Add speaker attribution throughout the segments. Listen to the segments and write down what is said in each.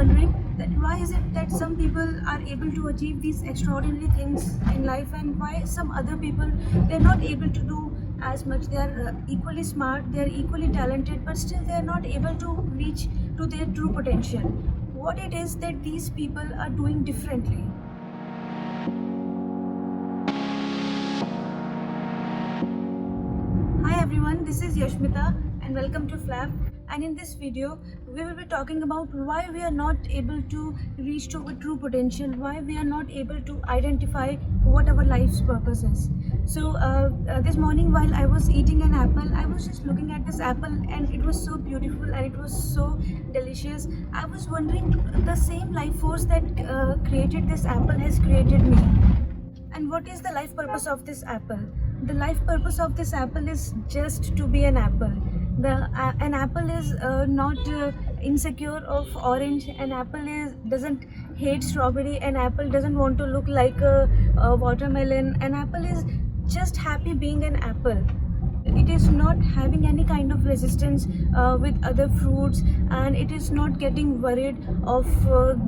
Speaker 1: wondering that why is it that some people are able to achieve these extraordinary things in life, and why some other people, they're not able to do as much. They are equally smart, they are equally talented, but still they are not able to reach to their true potential. What it is that these people are doing differently? Hi everyone, this is Yashmita and welcome to Flap. And in this video, we will be talking about why we are not able to reach to our true potential, why we are not able to identify what our life's purpose is. So this morning while I was eating an apple, I was just looking at this apple and it was so beautiful and it was so delicious. I was wondering, the same life force that created this apple has created me. And what is the life purpose of this apple? The life purpose of this apple is just to be an apple. An apple is not insecure of orange. An apple doesn't hate strawberry. An apple doesn't want to look like a watermelon. An apple is just happy being an apple. It is not having any kind of resistance with other fruits, and it is not getting worried of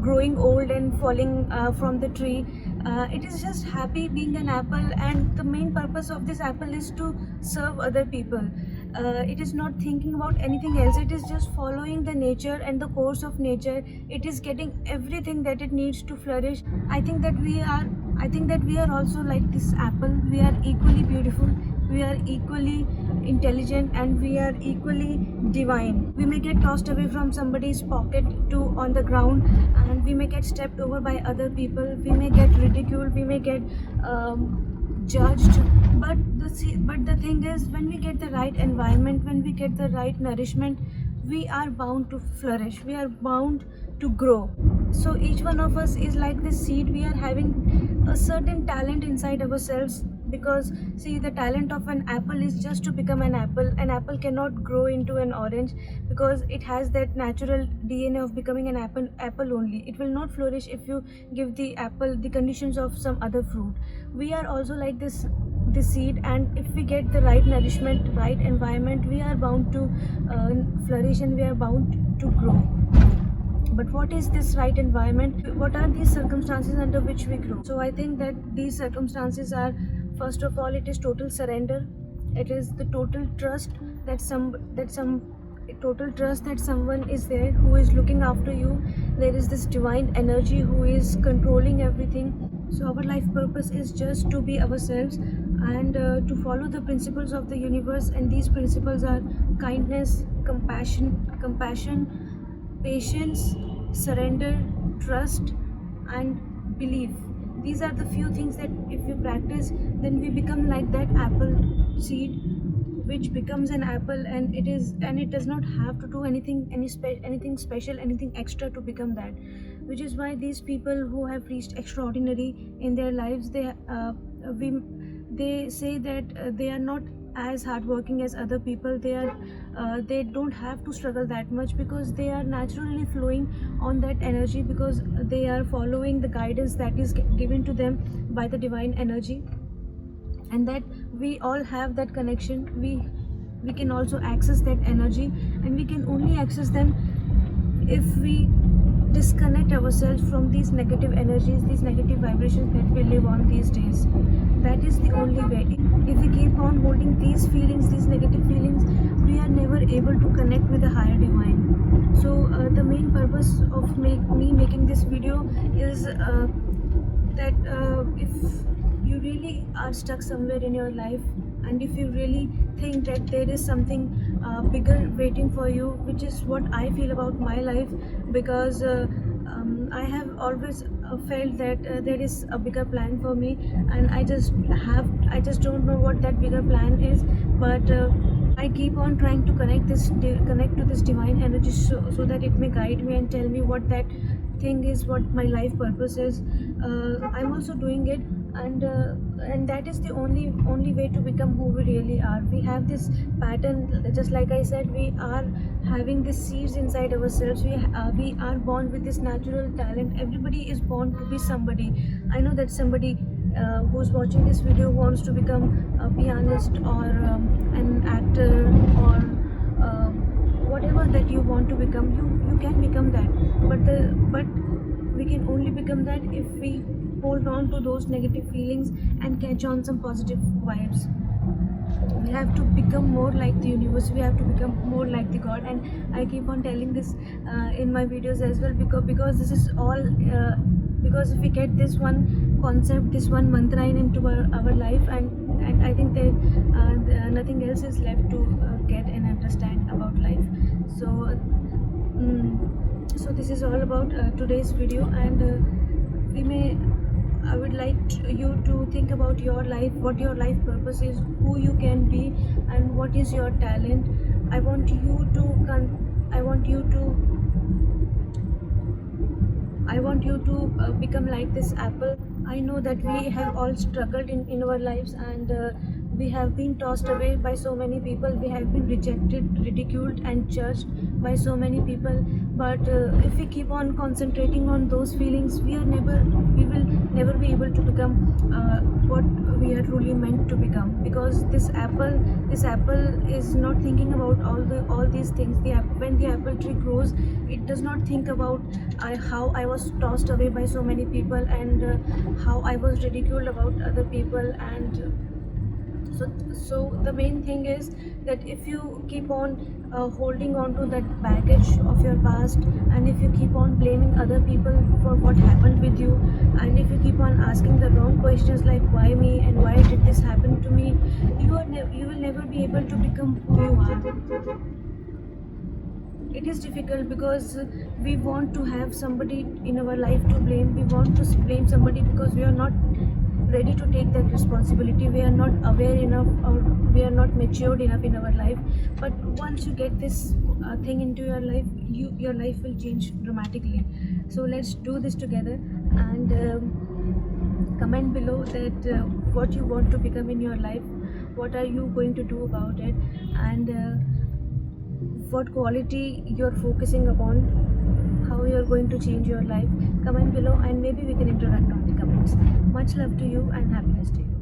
Speaker 1: growing old and falling from the tree. It is just happy being an apple, and the main purpose of this apple is to serve other people. It is not thinking about anything else. It is just following the nature and the course of nature. It is getting everything that it needs to flourish. I think that we are also like this apple. We are equally beautiful, we are equally intelligent, and we are equally divine. We may get tossed away from somebody's pocket to on the ground, and we may get stepped over by other people. We may get ridiculed, we may get judged, but the thing is, when we get the right environment, when we get the right nourishment, we are bound to flourish, we are bound to grow. So each one of us is like this seed. We are having a certain talent inside ourselves, because see, the talent of an apple is just to become an apple. An apple cannot grow into an orange because it has that natural DNA of becoming an apple only. It will not flourish if you give the apple the conditions of some other fruit. We are also like this seed, and if we get the right nourishment, right environment, we are bound to flourish, and we are bound to grow. But what is this right environment? What are these circumstances under which we grow? So I think that these circumstances are, first of all, it is total surrender. It is the total trust that someone is there who is looking after you. There is this divine energy who is controlling everything. So our life purpose is just to be ourselves and to follow the principles of the universe. And these principles are kindness, compassion, patience, surrender, trust, and belief. These are the few things that if we practice, then we become like that apple seed, which becomes an apple, and it does not have to do anything special, anything extra to become that. Which is why these people who have reached extraordinary in their lives, they say that they are not as hardworking as other people. They don't have to struggle that much, because they are naturally flowing on that energy, because they are following the guidance that is given to them by the divine energy. And that we all have that connection. We can also access that energy, and we can only access them if we disconnect ourselves from these negative energies, these negative vibrations that we live on these days. That is the only way. If we keep on holding these feelings, these negative feelings, we are never able to connect with the higher divine. So the main purpose of me making this video is that if you really are stuck somewhere in your life, and if you really think that there is something bigger waiting for you, which is what I feel about my life, because I have always felt that there is a bigger plan for me, and I just don't know what that bigger plan is. But I keep on trying to connect to this divine energy, so that it may guide me and tell me what that thing is, what my life purpose is. I'm also doing it, and that is the only way to become who we really are. We have this pattern, just like I said, we are having these seeds inside ourselves. We are born with this natural talent. Everybody is born to be somebody. I know that somebody who's watching this video wants to become a pianist, or an actor, or whatever that you want to become. You can become that. but we can only become that if we hold on to those negative feelings and catch on some positive vibes. We have to become more like the universe, we have to become more like the god. And I keep on telling this in my videos as well, because this is all because if we get this one concept, this one mantra into our life, and I think that nothing else is left to get and understand about life. So so this is all about today's video. And I would like you to think about your life, what your life purpose is, who you can be, and what is your talent. I want you to become like this apple. I know that we have all struggled in our lives, and we have been tossed away by so many people. We have been rejected, ridiculed, and judged by so many people. But if we keep on concentrating on those feelings, we will never be able to become what we are truly meant to become. Because this apple is not thinking about all these things. When the apple tree grows, it does not think about how I was tossed away by so many people, and how I was ridiculed about other people. And so the main thing is that if you keep on holding on to that baggage of your past, and if you keep on blaming other people for what happened with you, and if you keep on asking the wrong questions like why me and why did this happen to me, you will never be able to become who you are. It is difficult because we want to have somebody in our life to blame. We want to blame somebody because we are not ready to take that responsibility. We are not aware enough, or we are not matured enough in our life. But once you get this thing into your life, your life will change dramatically. So let's do this together. And comment below that what you want to become in your life, what are you going to do about it, and what quality you're focusing upon, how you're going to change your life. Comment below, and maybe we can interact on the comments. Much love to you, and happiness to you.